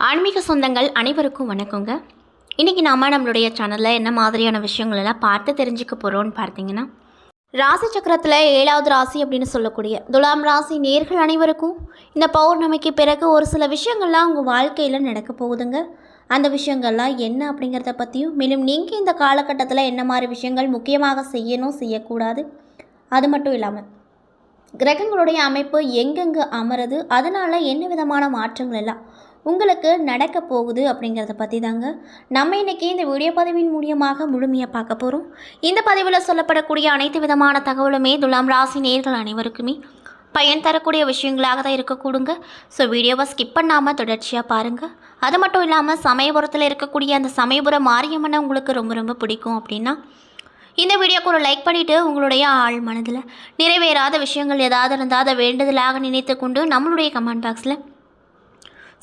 ஆன்மீக சொந்தங்கள் அனைவருக்கும் வணக்கங்க. இன்றைக்கி நம்மளுடைய சேனலில் என்ன மாதிரியான விஷயங்கள் எல்லாம் பார்த்து தெரிஞ்சுக்க போகிறோன்னு பார்த்தீங்கன்னா, ராசி சக்கரத்தில் 7வது ராசி அப்படின்னு சொல்லக்கூடிய துலாம் ராசி நேர்கள் அனைவருக்கும் இந்த பௌர்ணமிக்கு பிறகு ஒரு சில விஷயங்கள்லாம் உங்கள் வாழ்க்கையில் நடக்க போகுதுங்க. அந்த விஷயங்கள்லாம் என்ன அப்படிங்கிறத பற்றியும், மேலும் நீங்கள் இந்த காலகட்டத்தில் என்ன மாதிரி விஷயங்கள் முக்கியமாக செய்யணும் செய்யக்கூடாது, அது மட்டும் இல்லாமல் கிரகங்களுடைய அமைப்பு எங்கெங்கே அமருது, அதனால் என்ன விதமான மாற்றங்கள் எல்லாம் உங்களுக்கு நடக்க போகுது அப்படிங்கிறத பற்றி தாங்க நம்ம இன்றைக்கி இந்த வீடியோ பதிவின் மூலியமாக முழுமையாக பார்க்க போகிறோம். இந்த பதிவில் சொல்லப்படக்கூடிய அனைத்து விதமான தகவலுமே துலாம் ராசி நேயர்கள் அனைவருக்குமே பயன் தரக்கூடிய விஷயங்களாக தான் இருக்கக்கூடுங்க. ஸோ வீடியோவை ஸ்கிப் பண்ணாமல் தொடர்ச்சியாக பாருங்கள். அது மட்டும் இல்லாமல் சமயபுரத்தில் இருக்கக்கூடிய அந்த சமயபுர மாரியம்மனை உங்களுக்கு ரொம்ப ரொம்ப பிடிக்கும் அப்படின்னா இந்த வீடியோக்கு ஒரு லைக் பண்ணிவிட்டு உங்களுடைய ஆள் மனதில் நிறைவேறாத விஷயங்கள் ஏதாவது இருந்தால் அதை வேண்டுதலாக நினைத்து கொண்டு நம்மளுடைய கமெண்ட் பாக்ஸில்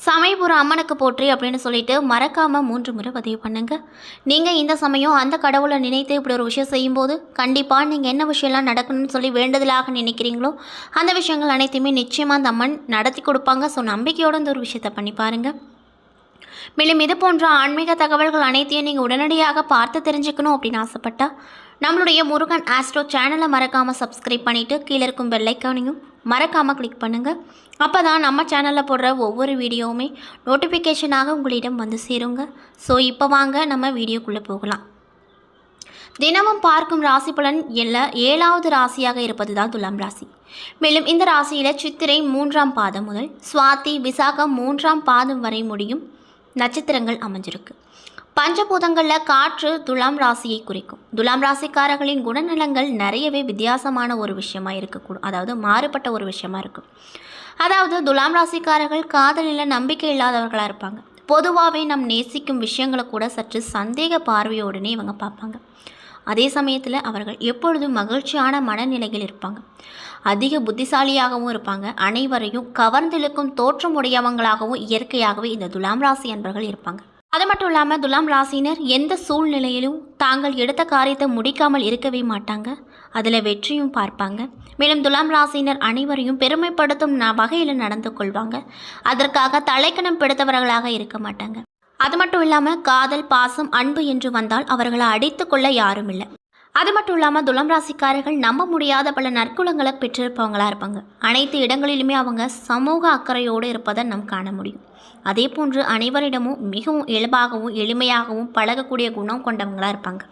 சமயபுரம் அம்மனுக்கு போற்றி அப்படின்னு சொல்லிட்டு மறக்காமல் 3 முறை பதிவு பண்ணுங்க. நீங்கள் இந்த சமயம் அந்த கடவுளை நினைத்து இப்படி ஒரு விஷயம் செய்யும்போது கண்டிப்பாக நீங்கள் என்ன விஷயம்லாம் நடக்கணும்னு சொல்லி வேண்டுதலாக நினைக்கிறீங்களோ அந்த விஷயங்கள் அனைத்தையுமே நிச்சயமாக அந்த அம்மன் நடத்தி கொடுப்பாங்க. ஸோ நம்பிக்கையோடு இந்த ஒரு விஷயத்தை பண்ணி பாருங்கள். மேலும் இது போன்ற ஆன்மீக தகவல்கள் அனைத்தையும் நீங்கள் உடனடியாக பார்த்து தெரிஞ்சுக்கணும் அப்படின்னு ஆசைப்பட்டால் நம்மளுடைய முருகன் ஆஸ்ட்ரோ சேனலை மறக்காமல் சப்ஸ்கிரைப் பண்ணிவிட்டு கீழே இருக்கும் பெல் ஐக்கானையும் மறக்காமல் கிளிக் பண்ணுங்கள். அப்போ தான் நம்ம சேனலில் போடுற ஒவ்வொரு வீடியோவுமே நோட்டிஃபிகேஷனாக உங்களிடம் வந்து சேருங்க. ஸோ இப்போ வாங்க நம்ம வீடியோக்குள்ளே போகலாம். தினமும் பார்க்கும் ராசி பலன் 7வது ராசியாக இருப்பது தான் துலாம் ராசி. மேலும் இந்த ராசியில் சித்திரை 3ஆம் பாதம் முதல் சுவாதி விசாகம் 3ஆம் பாதம் வரை முடியும் நட்சத்திரங்கள் அமைஞ்சிருக்கு. பஞ்சபூதங்களில் காற்று துலாம் ராசியை குறிக்கும். துலாம் ராசிக்காரர்களின் குணநலங்கள் நிறையவே வித்தியாசமான ஒரு விஷயமா இருக்கக்கூடும், அதாவது மாறுபட்ட ஒரு விஷயமா இருக்கும். அதாவது துலாம் ராசிக்காரர்கள் காதலில் நம்பிக்கை இல்லாதவர்களாக இருப்பாங்க. பொதுவாகவே நம் நேசிக்கும் விஷயங்களை கூட சற்று சந்தேக பார்வையோடனே இவங்க பார்ப்பாங்க. அதே சமயத்தில் அவர்கள் எப்பொழுதும் மகிழ்ச்சியான மனநிலையில் இருப்பாங்க. அதிக புத்திசாலியாகவும் இருப்பாங்க. அனைவரையும் கவர்ந்திழுக்கும் தோற்றமுடையவங்களாகவும் இயற்கையாகவே இந்த துலாம் ராசி அன்பர்கள் இருப்பாங்க. அது மட்டும் இல்லாமல் துலாம் ராசினர் எந்த சூழ்நிலையிலும் தாங்கள் எடுத்த காரியத்தை முடிக்காமல் இருக்கவே மாட்டாங்க. அதில் வெற்றியும் பார்ப்பாங்க. மேலும் துலாம் ராசினர் அனைவரையும் பெருமைப்படுத்தும் வகையில் நடந்து கொள்வாங்க. அதற்காக தலைக்கணம் பிடித்தவர்களாக இருக்க மாட்டாங்க. அது மட்டும் இல்லாமல் காதல், பாசம், அன்பு என்று வந்தால் அவர்களை அடித்து கொள்ள யாரும் இல்லை. அது மட்டும் இல்லாமல் துலாம் ராசிக்காரர்கள் நம்ப முடியாத பல நற்குணங்களை பெற்றிருப்பவங்களாக இருப்பாங்க. அனைத்து இடங்களிலுமே அவங்க சமூக அக்கறையோடு இருப்பதை நாம் காண முடியும். அதே போன்று அனைவரிடமும் மிகவும் இயல்பாகவும் எளிமையாகவும் பழகக்கூடிய குணம் கொண்டவங்களாக இருப்பாங்க.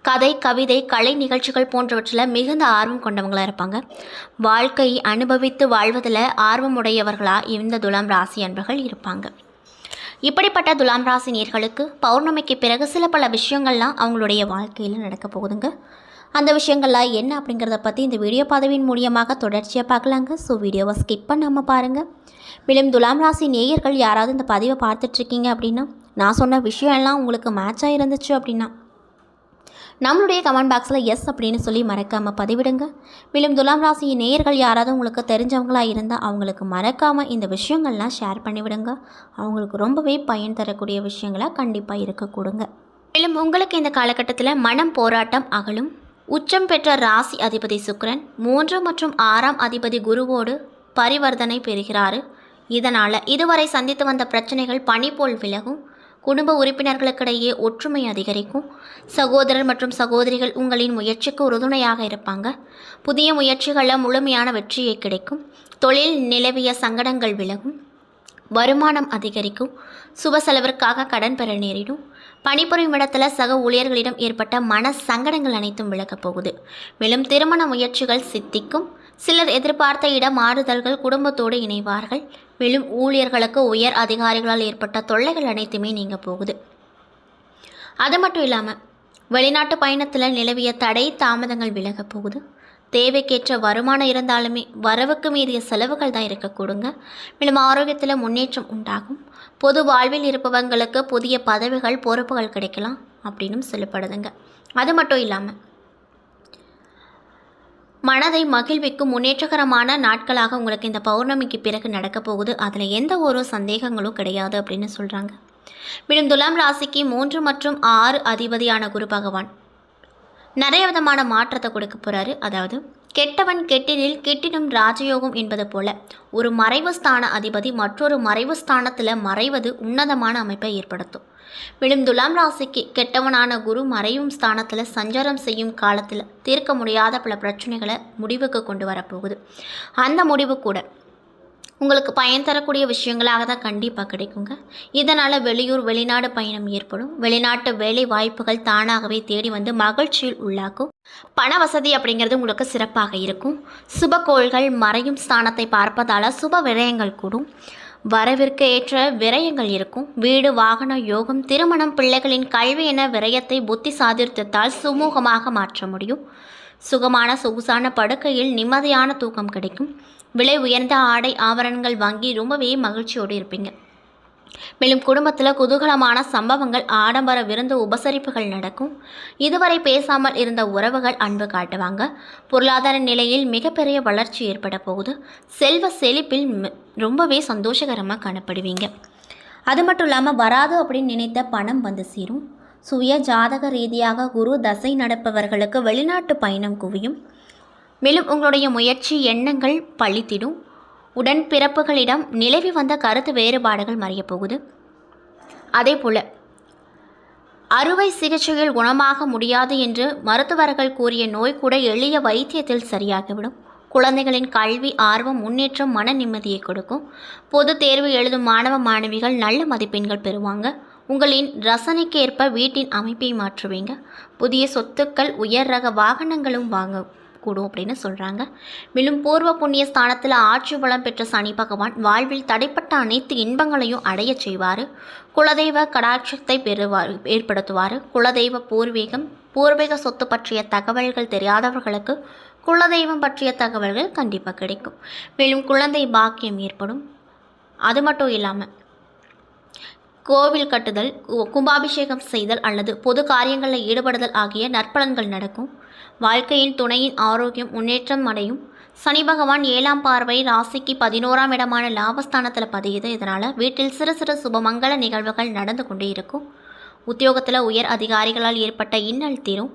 கதை, கவிதை, கலை நிகழ்ச்சிகள் போன்றவற்றில் மிகுந்த ஆர்வம் கொண்டவங்களாக இருப்பாங்க. வாழ்க்கையை அனுபவித்து வாழ்வதில் ஆர்வமுடையவர்களாக இந்த துலாம் ராசி அன்பர்கள் இருப்பாங்க. இப்படிப்பட்ட துலாம் ராசி நேயர்களுக்கு பௌர்ணமிக்கு பிறகு சில பல விஷயங்கள்லாம் அவங்களுடைய வாழ்க்கையில் நடக்க போகுதுங்க. அந்த விஷயங்கள்லாம் என்ன அப்படிங்கிறத பற்றி இந்த வீடியோ பதிவின் மூலியமாக தொடர்ச்சியாக பார்க்கலாங்க. ஸோ வீடியோவை ஸ்கிப் பண்ணாமல் பாருங்கள். மேலும் துலாம் ராசி நேயர்கள் யாராவது இந்த பதிவை பார்த்துட்ருக்கீங்க அப்படின்னா, நான் சொன்ன விஷயம் எல்லாம் உங்களுக்கு மேட்சாக இருந்துச்சு அப்படின்னா நம்மளுடைய கமெண்ட் பாக்ஸில் எஸ் அப்படின்னு சொல்லி மறக்காமல் பதிவிடுங்க. மேலும் துலாம் ராசி நேயர்கள் யாராவது உங்களுக்கு தெரிஞ்சவங்களாக இருந்தால் அவங்களுக்கு மறக்காமல் இந்த விஷயங்கள்லாம் ஷேர் பண்ணிவிடுங்க. அவங்களுக்கு ரொம்பவே பயன் தரக்கூடிய விஷயங்களாக கண்டிப்பாக இருக்கக்கூடுங்க. மேலும் உங்களுக்கு இந்த காலகட்டத்தில் மனம் போராட்டம் அகலும். உச்சம் பெற்ற ராசி அதிபதி சுக்கிரன் 3 மற்றும் 6ஆம் அதிபதி குருவோடு பரிவர்த்தனை பெறுகிறாரு. இதனால் இதுவரை சந்தித்து வந்த பிரச்சனைகள் பனி போல் விலகும். குடும்ப உறுப்பினர்களுக்கிடையே ஒற்றுமை அதிகரிக்கும். சகோதரர் மற்றும் சகோதரிகள் உங்களின் முயற்சிக்கு உறுதுணையாக இருப்பாங்க. புதிய முயற்சிகளில் முழுமையான வெற்றியை கிடைக்கும். தொழில் நிலவிய சங்கடங்கள் விலகும். வருமானம் அதிகரிக்கும். சுப செலவிற்காக கடன் பெற நேரிடும். பணிபுரியும் இடத்துல சக ஊழியர்களிடம் ஏற்பட்ட மன சங்கடங்கள் அனைத்தும் விலகப் போகுது. மேலும் திருமண முயற்சிகள் சித்திக்கும். சிலர் எதிர்பார்த்த இட மாறுதல்கள் குடும்பத்தோடு இணைவார்கள். மேலும் ஊழியர்களுக்கு உயர் அதிகாரிகளால் ஏற்பட்ட தொல்லைகள் அனைத்துமே நீங்க போகுது. அது மட்டும் இல்லாமல் வெளிநாட்டு பயணத்தில் நிலவிய தடை தாமதங்கள் விலகப் போகுது. தேவைக்கேற்ற வருமானம் இருந்தாலுமே வரவுக்கு மீறிய செலவுகள் தான் இருக்கக்கூடுங்க. மேலும் ஆரோக்கியத்தில் முன்னேற்றம் உண்டாகும். பொது வாழ்வில் இருப்பவங்களுக்கு புதிய பதவிகள், பொறுப்புகள் கிடைக்கலாம் அப்படின்னு சொல்லப்படுதுங்க. அது மட்டும் இல்லாமல் மனதை மகிழ்விக்கும் முன்னேற்றகரமான நாட்களாக உங்களுக்கு இந்த பௌர்ணமிக்கு பிறகு நடக்கப் போகுது. அதில் எந்த ஒரு சந்தேகங்களும் கிடையாது அப்படின்னு சொல்கிறாங்க. மேலும் துலாம் ராசிக்கு 3 மற்றும் 6 அதிபதியான குரு பகவான் நிறைய விதமான மாற்றத்தை கொடுக்க போகிறாரு. அதாவது கெட்டவன் கெட்டினில் கெட்டிடும் ராஜயோகம் என்பது போல ஒரு மறைவு ஸ்தான அதிபதி மற்றொரு மறைவு ஸ்தானத்தில் மறைவது உன்னதமான அமைப்பை ஏற்படுத்தும். மேலும் துலாம் ராசிக்கு கெட்டவனான குரு மறையும் ஸ்தானத்தில் சஞ்சாரம் செய்யும் காலத்தில் தீர்க்க முடியாத பல பிரச்சனைகளை முடிவுக்கு கொண்டு வரப்போகுது. அந்த முடிவு கூட உங்களுக்கு பயன் தரக்கூடிய விஷயங்களாக தான் கண்டிப்பாக கிடைக்குங்க. இதனால் வெளியூர் வெளிநாடு பயணம் ஏற்படும். வெளிநாட்டு வேலை வாய்ப்புகள் தானாகவே தேடி வந்து மகிழ்ச்சியில் உள்ளாக்கும். பண வசதி அப்படிங்கிறது உங்களுக்கு சிறப்பாக இருக்கும். சுபகோள்கள் மறையும் ஸ்தானத்தை பார்ப்பதால் சுப விரயங்கள் கூடும். வரவிற்கு ஏற்ற விரயங்கள் இருக்கும். வீடு வாகன யோகம், திருமணம், பிள்ளைகளின் கல்வி என விரயத்தை புத்தி சாதிர்த்தத்தால் சுமூகமாக மாற்ற முடியும். சுகமான சொகுசான படுக்கையில் நிம்மதியான தூக்கம் கிடைக்கும். விலை உயர்ந்த ஆடை ஆபரணங்கள் வாங்கி ரொம்பவே மகிழ்ச்சியோடு இருப்பீங்க. மேலும் குடும்பத்தில் குதூகலமான சம்பவங்கள், ஆடம்பர விருந்து உபசரிப்புகள் நடக்கும். இதுவரை பேசாமல் இருந்த உறவுகள் அன்பு காட்டுவாங்க. பொருளாதார நிலையில் மிகப்பெரிய வளர்ச்சி ஏற்பட போகுது. செல்வ செழிப்பில் ரொம்பவே சந்தோஷகரமாக காணப்படுவீங்க. அது மட்டும் இல்லாமல் வராது அப்படின்னு நினைத்த பணம் வந்து சேரும். சுய ஜாதக ரீதியாக குரு தசை நடப்பவர்களுக்கு வெளிநாட்டு பயணம் குவியும். மேலும் உங்களுடைய முயற்சி எண்ணங்கள் பழித்திடும். உடன்பிறப்புகளிடம் நிலவி வந்த கருத்து வேறுபாடுகள் மறையப் போகுது. அதே போல் அறுவை சிகிச்சையில் குணமாக முடியாது என்று மருத்துவர்கள் கூறிய நோய் கூட எளிய வைத்தியத்தில் சரியாகிவிடும். குழந்தைகளின் கல்வி ஆர்வம், முன்னேற்றம் மன நிம்மதியை கொடுக்கும். பொது தேர்வு எழுதும் மாணவ மாணவிகள் நல்ல மதிப்பெண்கள் பெறுவாங்க. உங்களின் ரசனைக்கு ஏற்ப வீட்டின் அமைப்பை மாற்றுவீங்க. புதிய சொத்துக்கள், உயர் ரக வாகனங்களும் வாங்க கூடும் அப்படின்னு சொல்கிறாங்க. மேலும் பூர்வ புண்ணிய ஸ்தானத்தில் ஆட்சி பலம் பெற்ற சனி பகவான் வாழ்வில் தடைப்பட்ட அனைத்து இன்பங்களையும் அடைய செய்வார். குலதெய்வ கடாட்சத்தை ஏற்படுத்துவார். குலதெய்வ பூர்வீக சொத்து பற்றிய தகவல்கள் தெரியாதவர்களுக்கு குலதெய்வம் பற்றிய தகவல்கள் கண்டிப்பாக கிடைக்கும். மேலும் குழந்தை பாக்கியம் ஏற்படும். அது மட்டும் இல்லாமல் கோவில் கட்டுதல், கும்பாபிஷேகம் செய்தல் அல்லது பொது காரியங்களில் ஈடுபடுதல் ஆகிய நற்பலன்கள் நடக்கும். வாழ்க்கையில் துணையின் ஆரோக்கியம் முன்னேற்றம் அடையும். சனி பகவான் 7ஆம் பார்வை ராசிக்கு 11ஆம் இடமான லாபஸ்தானத்தில் பதியுது. இதனால் வீட்டில் சிறு சிறு சுபமங்கல நிகழ்வுகள் நடந்து கொண்டே இருக்கும். உத்தியோகத்தில் உயர் அதிகாரிகளால் ஏற்பட்ட இன்னல் தீரும்.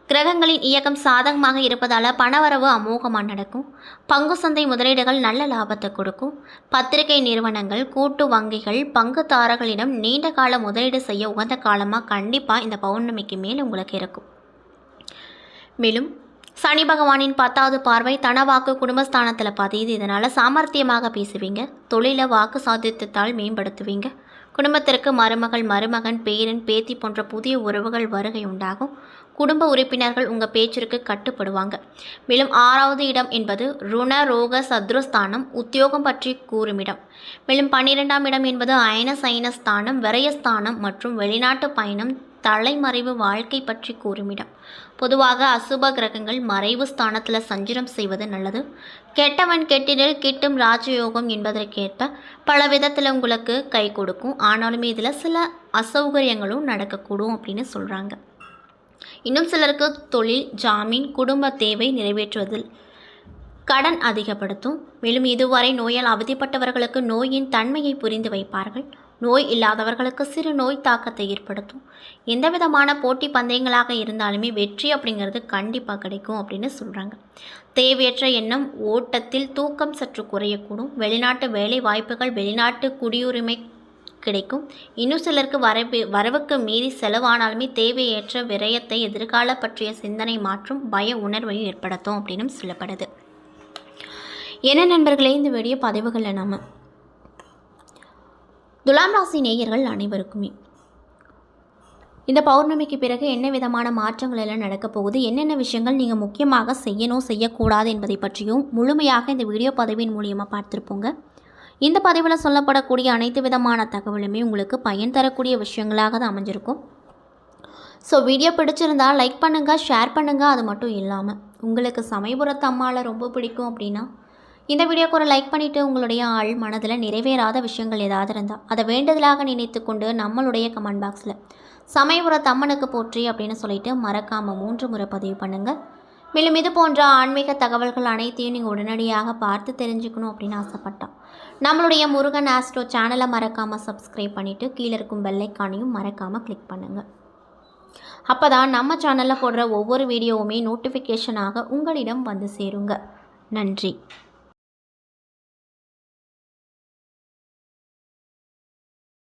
கிரகங்களின் இயக்கம் சாதகமாக இருப்பதால் பணவரவு அமோகமாக நடக்கும். பங்கு சந்தை முதலீடுகள் நல்ல லாபத்தை கொடுக்கும். பத்திரிகை நிறுவனங்கள், கூட்டு வங்கிகள், பங்குதாரர்களிடம் நீண்ட கால முதலீடு செய்ய உகந்த காலமாக கண்டிப்பாக இந்த பௌர்ணமிக்கு மேல் உங்களுக்கு இருக்கும். மேலும் சனி பகவானின் 10வது பார்வை தனவாக்கு குடும்பஸ்தானத்தில் பதியுது. இதனால் சாமர்த்தியமாக பேசுவீங்க. தொழிலை வாக்கு சாதித்தத்தால் மேம்படுத்துவீங்க. குடும்பத்திற்கு மருமகள், மருமகன், பேரன், பேத்தி போன்ற புதிய உறவுகள் வருகை உண்டாகும். குடும்ப உறுப்பினர்கள் உங்கள் பேச்சிற்கு கட்டுப்படுவாங்க. மேலும் 6வது இடம் என்பது ருண ரோக சத்ருஸ்தானம், உத்தியோகம் பற்றி கூறும் இடம். மேலும் 12ஆம் இடம் என்பது அயன சைன ஸ்தானம், விரயஸ்தானம் மற்றும் வெளிநாட்டு பயணம், தலைமறைவு வாழ்க்கை பற்றி கூறும் இடம். பொதுவாக அசுப கிரகங்கள் மறைவு ஸ்தானத்தில் சஞ்சாரம் செய்வது நல்லது. கெட்டவன் கெட்டிடில் கிட்டும் ராஜயோகம் என்பதற்கேற்ப பல விதத்தில் உங்களுக்கு கை கொடுக்கும். ஆனாலுமே இதில் சில அசௌகரியங்களும் நடக்கக்கூடும் அப்படின்னு சொல்கிறாங்க. இன்னும் சிலருக்கு தொழில், ஜாமீன், குடும்ப தேவை நிறைவேற்றுவதில் கடன் அதிகப்படுத்தும். மேலும் இதுவரை நோயால் அவதிப்பட்டவர்களுக்கு நோயின் தன்மையை புரிந்து வைப்பார்கள். நோய் இல்லாதவர்களுக்கு சிறு நோய் தாக்கத்தை ஏற்படுத்தும். எந்த விதமான போட்டி பந்தயங்களாக இருந்தாலுமே வெற்றி அப்படிங்கிறது கண்டிப்பாக கிடைக்கும் அப்படின்னு சொல்கிறாங்க. தேவையற்ற எண்ணம் ஓட்டத்தில் தூக்கம் சற்று குறையக்கூடும். வெளிநாட்டு வேலை வாய்ப்புகள், வெளிநாட்டு குடியுரிமை கிடைக்கும். இன்னும் சிலருக்கு வரவுக்கு மீறி செலவானாலுமே தேவையற்ற விரயத்தை, எதிர்கால பற்றிய சிந்தனை மாற்றும் பய உணர்வையும் ஏற்படுத்தும் அப்படின்னு சொல்லப்படுது. என்ன நண்பர்களே, இந்த வீடியோ பதிவுகளில் நம்ம துலாம் ராசி நேயர்கள் அனைவருக்குமே இந்த பௌர்ணமிக்கு பிறகு என்ன விதமான மாற்றங்கள் எல்லாம் நடக்கப் போகுது, என்னென்ன விஷயங்கள் நீங்கள் முக்கியமாக செய்யணும் செய்யக்கூடாது என்பதை பற்றியும் முழுமையாக இந்த வீடியோ பதிவின் மூலியமாக பார்த்துருப்போங்க. இந்த பதிவில் சொல்லப்படக்கூடிய அனைத்து விதமான தகவலுமே உங்களுக்கு பயன் தரக்கூடிய விஷயங்களாக தான் அமைஞ்சிருக்கும். ஸோ வீடியோ பிடிச்சிருந்தால் லைக் பண்ணுங்கள், ஷேர் பண்ணுங்கள். அது மட்டும் இல்லாமல் உங்களுக்கு சமயபுரத்து அம்மாவில் ரொம்ப பிடிக்கும் அப்படின்னா இந்த வீடியோக்கு ஒரு லைக் பண்ணிவிட்டு உங்களுடைய ஆள் மனதில் நிறைவேறாத விஷயங்கள் ஏதாவது இருந்தால் அதை வேண்டுதலாக நினைத்து கொண்டு நம்மளுடைய கமெண்ட் பாக்ஸில் சமயபுரத்து அம்மனுக்கு போற்றி அப்படின்னு சொல்லிட்டு மறக்காமல் 3 முறை பதிவு பண்ணுங்கள். மேலும் இது போன்ற ஆன்மீக தகவல்கள் அனைத்தையும் நீங்கள் உடனடியாக பார்த்து தெரிஞ்சுக்கணும் அப்படின்னு ஆசைப்பட்டோம். நம்மளுடைய முருகன் ஆஸ்ட்ரோ சேனலை மறக்காமல் சப்ஸ்கிரைப் பண்ணிவிட்டு கீழே இருக்கும் பெல் ஐக்கானையும் மறக்காமல் கிளிக் பண்ணுங்கள். அப்போ தான் நம்ம சேனலில் போடுற ஒவ்வொரு வீடியோவுமே நோட்டிஃபிகேஷனாக உங்களிடம் வந்து சேருங்க. நன்றி.